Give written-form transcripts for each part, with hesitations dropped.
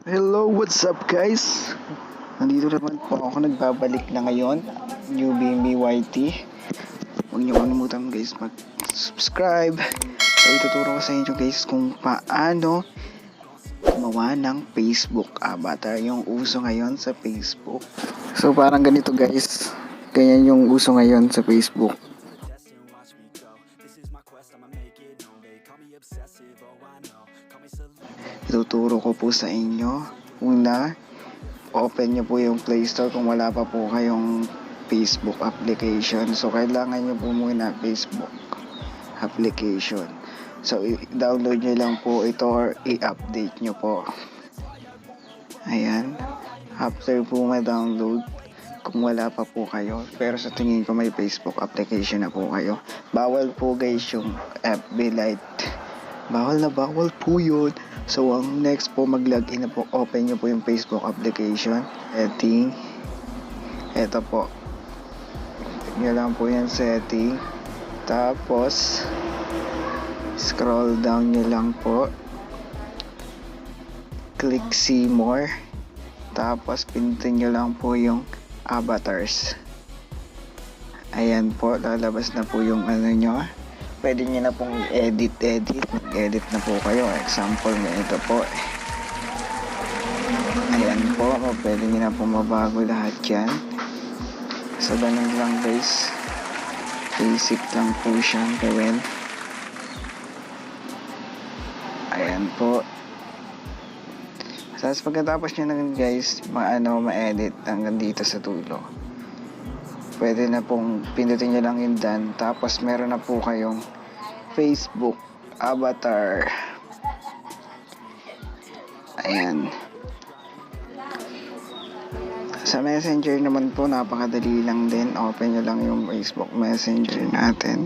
Hello, what's up guys? Nandito naman po ako, nagbabalik na ngayon, New BMBYT. Huwag niyo kalimutan guys mag-subscribe. So ituturo ko sa inyo guys kung paano gumawa ng Facebook avatar, yung uso ngayon sa Facebook. So parang ganito guys, ganyan yung uso ngayon sa Facebook. Ituturo ko po sa inyo. Una, open nyo po yung Play Store kung wala pa po kayong Facebook application. So, kailangan nyo po muna Facebook application. So, i-download nyo lang po ito or i-update nyo po. Ayan. After po ma-download, kung wala pa po kayo, pero sa tingin ko may Facebook application na po kayo. Bawal po guys yung FB Lite. Bawal na bawal po yun. So, ang next po, mag-login na po. Open nyo po yung Facebook application. Setting. Ito po. Nyo lang po yung setting. Tapos, scroll down nyo lang po. Click see more. Tapos, pindutin nyo lang po yung avatars. Ayan po. Lalabas na po yung ano nyo. Pwede nyo na pong edit. Mag-edit na po kayo. Example na ito po. Ayan po. Pwede nyo na pong mabago lahat yan. So, ganun lang guys. Basic lang po siyang gawin. Ayan po. Tapos pagkatapos nyo na guys, ma-edit hanggang dito sa dulo. Pwede na pong pindutin nyo lang yung done. Tapos meron na po kayong Facebook avatar. Ayan. Sa Messenger naman po, napakadali lang din. Open nyo lang yung Facebook Messenger natin.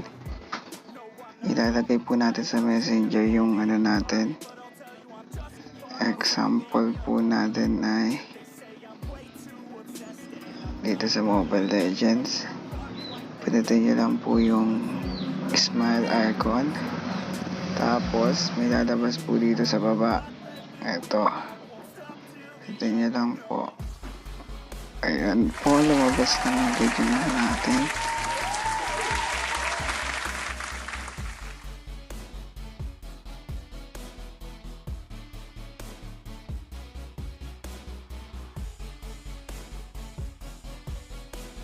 Ilalagay po natin sa Messenger yung natin. Example po natin ay dito sa Mobile Legends. Pindutin nyo lang po yung smile icon. Tapos may lalabas po dito sa baba. Ito. Pindutin nyo lang po. Ayan po, lumabas na yung video natin.